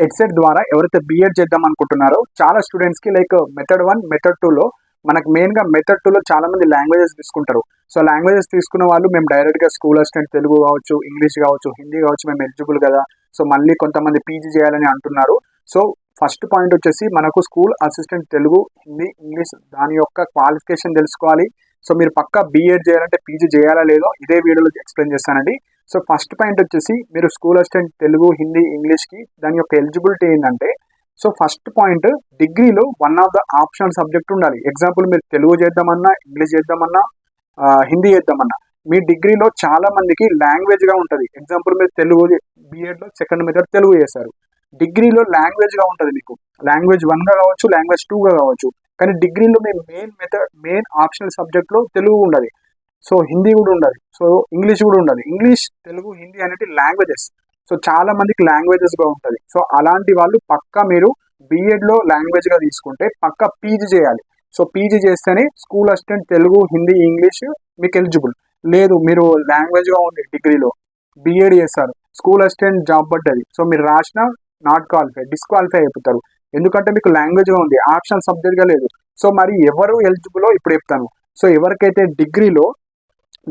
Headset ద్వారా ఎవరైతే BEd చేద్దాం అనుకుంటున్నారో చాలా స్టూడెంట్స్కి లైక్ మెథడ్ 1 మెథడ్ 2లో మనకు మెయిన్గా మెథడ్ 2లో చాలా మంది లాంగ్వేజెస్ తీసుకుంటారు. సో లాంగ్వేజెస్ తీసుకున్న వాళ్ళు మేము డైరెక్ట్గా స్కూల్ అసిస్టెంట్ తెలుగు కావచ్చు, ఇంగ్లీష్ కావచ్చు, హిందీ కావచ్చు మేము ఎలిజిబుల్ కదా. సో మళ్ళీ కొంతమంది పీజీ చేయాలని అంటున్నారు. సో ఫస్ట్ పాయింట్ వచ్చేసి మనకు school assistant Telugu, Hindi, English దాని యొక్క క్వాలిఫికేషన్ తెలుసుకోవాలి. సో మీరు పక్కా బీఎడ్ చేయాలంటే పీజీ చేయాలా లేదో ఇదే వీడియోలో ఎక్స్ప్లెయిన్ చేస్తానండి. సో ఫస్ట్ పాయింట్ వచ్చేసి మీరు స్కూల్ అసిస్టెంట్ తెలుగు, హిందీ, ఇంగ్లీష్కి దాని యొక్క ఎలిజిబిలిటీ ఏంటంటే, సో ఫస్ట్ పాయింట్ డిగ్రీలో one of the optional subject ఉండాలి. ఎగ్జాంపుల్ మీరు తెలుగు చేద్దామన్నా, ఇంగ్లీష్ చేద్దామన్నా, హిందీ చేద్దామన్నా మీ డిగ్రీలో చాలా మందికి లాంగ్వేజ్గా ఉంటుంది. ఎగ్జాంపుల్ మీరు తెలుగు బీఎడ్లో సెకండ్ మెథడ్ తెలుగు చేశారు, డిగ్రీలో లాంగ్వేజ్గా ఉంటుంది. మీకు లాంగ్వేజ్ 1గా కావచ్చు, లాంగ్వేజ్ 2గా కావచ్చు. కానీ డిగ్రీలో మీ మెయిన్ ఆప్షనల్ సబ్జెక్ట్లో తెలుగు ఉండదు. సో హిందీ కూడా ఉండదు, సో ఇంగ్లీష్ కూడా ఉండదు. ఇంగ్లీష్, తెలుగు, హిందీ అనేది లాంగ్వేజెస్. సో చాలా మందికి లాంగ్వేజెస్గా ఉంటుంది. సో అలాంటి వాళ్ళు పక్కా మీరు బీఎడ్లో లాంగ్వేజ్గా తీసుకుంటే పక్కా పీజీ చేయాలి. సో పీజీ చేస్తేనే school assistant Telugu, Hindi, English మీకు ఎలిజిబుల్. లేదు మీరు లాంగ్వేజ్గా ఉంది డిగ్రీలో బీఎడ్ చేస్తారు, స్కూల్ అసిస్టెంట్ జాబ్ పడ్డది, సో మీరు రాసిన నాట్ క్వాలిఫై, డిస్క్వాలిఫై అయిపోతారు. ఎందుకంటే మీకు లాంగ్వేజ్గా ఉంది, ఆప్షనల్ సబ్జెక్ట్గా లేదు. సో మరి ఎవరు ఎలిజిబులో ఇప్పుడు చెప్తాను. సో ఎవరికైతే డిగ్రీలో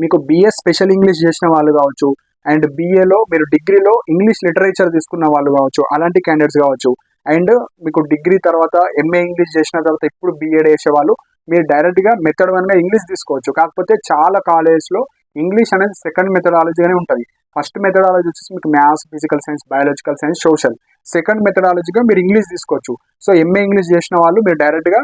మీకు బిఏ స్పెషల్ ఇంగ్లీష్ చేసిన వాళ్ళు కావచ్చు, అండ్ బీఏలో మీరు డిగ్రీలో ఇంగ్లీష్ లిటరేచర్ తీసుకున్న వాళ్ళు కావచ్చు, అలాంటి క్యాండిడేట్స్ కావచ్చు. అండ్ మీకు డిగ్రీ తర్వాత ఎంఏ ఇంగ్లీష్ చేసిన తర్వాత ఇప్పుడు బీఎడ్ చేసే వాళ్ళు మీరు డైరెక్ట్గా మెథడ్ 1గా ఇంగ్లీష్ తీసుకోవచ్చు. కాకపోతే చాలా కాలేజెస్లో ఇంగ్లీష్ అనేది సెకండ్ మెథడాలజీగానే ఉంటుంది. ఫస్ట్ మెథడాలజీ వచ్చేసి మీకు maths, physical science, biological science, social. Second మెథడాలజీగా మీరు ఇంగ్లీష్ తీసుకోవచ్చు. సో ఎంఏ ఇంగ్లీష్ చేసిన వాళ్ళు మీరు డైరెక్ట్గా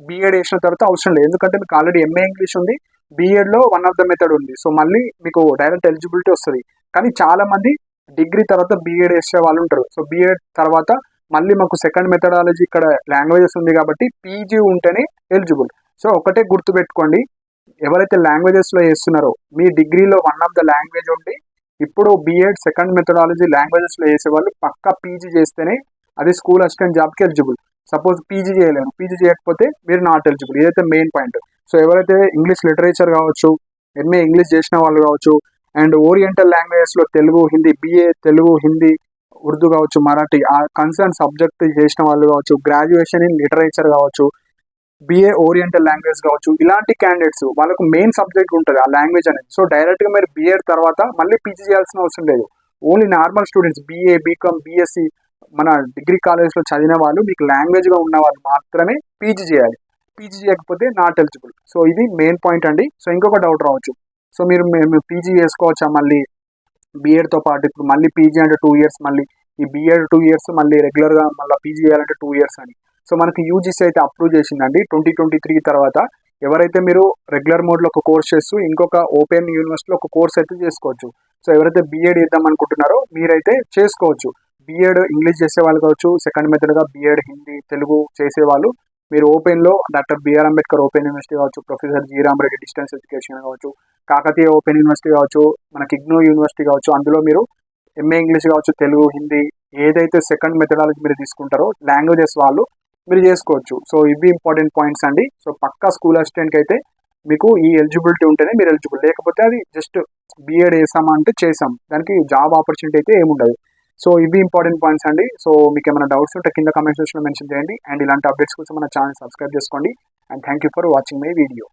బీఎడ్ చేసిన తర్వాత అవసరం లేదు, ఎందుకంటే మీకు ఆల్రెడీ ఎంఏ ఇంగ్లీష్ ఉంది, బీఎడ్లో వన్ ఆఫ్ ద మెథడ్ ఉంది. సో మళ్ళీ మీకు డైరెక్ట్ ఎలిజిబిలిటీ వస్తుంది. కానీ చాలా మంది డిగ్రీ తర్వాత బీఎడ్ చేసే వాళ్ళు ఉంటారు. సో బీఎడ్ తర్వాత మళ్ళీ మాకు సెకండ్ మెథడాలజీ ఇక్కడ లాంగ్వేజెస్ ఉంది కాబట్టి పీజీ ఉంటేనే ఎలిజిబుల్. సో ఒకటే గుర్తుపెట్టుకోండి, ఎవరైతే లాంగ్వేజెస్లో చేస్తున్నారో మీ డిగ్రీలో వన్ ఆఫ్ ద లాంగ్వేజ్ ఉండి ఇప్పుడు బీఎడ్ సెకండ్ మెథడాలజీ లాంగ్వేజెస్లో చేసే వాళ్ళు పక్కా పీజీ చేస్తేనే అది స్కూల్ అసిస్టెంట్ జాబ్కి ఎలిజిబుల్. సపోజ్ పీజీ చేయలేరు, పీజీ చేయకపోతే మీరు నాట్ ఎలిజిబుల్. ఇదైతే మెయిన్ పాయింట్. సో ఎవరైతే ఇంగ్లీష్ లిటరేచర్ కావచ్చు, ఎంఏ ఇంగ్లీష్ చేసిన వాళ్ళు కావచ్చు, అండ్ ఓరియంటల్ లాంగ్వేజెస్లో తెలుగు, హిందీ, బీఏ తెలుగు, హిందీ, ఉర్దూ కావచ్చు, మరాఠీ ఆ కన్సర్న్ సబ్జెక్ట్ చేసిన వాళ్ళు కావచ్చు, గ్రాడ్యుయేషన్ ఇన్ లిటరేచర్ కావచ్చు, బీఏ ఓరియంటల్ లాంగ్వేజ్ కావచ్చు, ఇలాంటి క్యాండిడేట్స్ వాళ్ళకు మెయిన్ సబ్జెక్ట్ ఉంటుంది ఆ లాంగ్వేజ్ అనేది. సో డైరెక్ట్గా మీరు బీఎడ్ తర్వాత మళ్ళీ పీజీ చేయాల్సిన అవసరం లేదు. Only normal students BA, BCom, BSc మన డిగ్రీ కాలేజ్లో చదివిన వాళ్ళు మీకు లాంగ్వేజ్గా ఉన్న వాళ్ళు మాత్రమే పీజీ చేయాలి. పీజీ చేయకపోతే నాట్ ఎలిజిబుల్. సో ఇది మెయిన్ పాయింట్ అండి. సో ఇంకొక డౌట్ రావచ్చు, సో మేము పీజీ చేసుకోవచ్చా మళ్ళీ బీఎడ్తో పాటు? ఇప్పుడు మళ్ళీ పీజీ అంటే 2 years, మళ్ళీ ఈ బీఎడ్ 2 years, మళ్ళీ రెగ్యులర్గా మళ్ళీ పీజీ చేయాలంటే 2 years అని. సో మనకి యూజీసీ అయితే అప్రూవ్ చేసిందండి 2023 తర్వాత. ఎవరైతే మీరు రెగ్యులర్ మోడ్లో ఒక కోర్స్ చేస్తూ ఇంకొక ఓపెన్ యూనివర్సిటీలో ఒక కోర్స్ అయితే చేసుకోవచ్చు. సో ఎవరైతే బీఎడ్ చేద్దాం అనుకుంటున్నారో మీరైతే చేసుకోవచ్చు. బీఎడ్ ఇంగ్లీష్ చేసే వాళ్ళు కావచ్చు, సెకండ్ మెథడ్గా బీఎడ్ హిందీ, తెలుగు చేసేవాళ్ళు మీరు ఓపెన్లో doctor BR Ambedkar open university కావచ్చు, professor G Ramareddy distance education కావచ్చు, కాకతీయ ఓపెన్ యూనివర్సిటీ కావచ్చు, మనకి ఇగ్నో యూనివర్సిటీ కావచ్చు, అందులో మీరు ఎంఏ ఇంగ్లీష్ కావచ్చు, తెలుగు, హిందీ ఏదైతే సెకండ్ మెథడాలజీ మీరు తీసుకుంటారో లాంగ్వేజెస్ వాళ్ళు మీరు చేసుకోవచ్చు. సో ఇవి ఇంపార్టెంట్ పాయింట్స్ అండి. సో పక్కా స్కూల్ అసిస్టెంట్కి అయితే మీకు ఈ ఎలిజిబిలిటీ ఉంటేనే మీరు ఎలిజిబుల్, లేకపోతే అది జస్ట్ బీఎడ్ చేసామా అంటే చేసాం, దానికి జాబ్ ఆపర్చునిటీ అయితే ఏముండదు. సో ఇవి ఇంపార్టెంట్ పాయింట్స్ అండి. సో మీకు ఏమైనా డౌట్స్ ఉంటే కింద కామెంట్ సెక్షన్లో మెన్షన్ చేయండి. అండ్ ఇలాంటి అప్డేట్స్ కోసం మన ఛానల్ సబ్స్క్రైబ్ చేసుకోండి. And thank you for watching my video.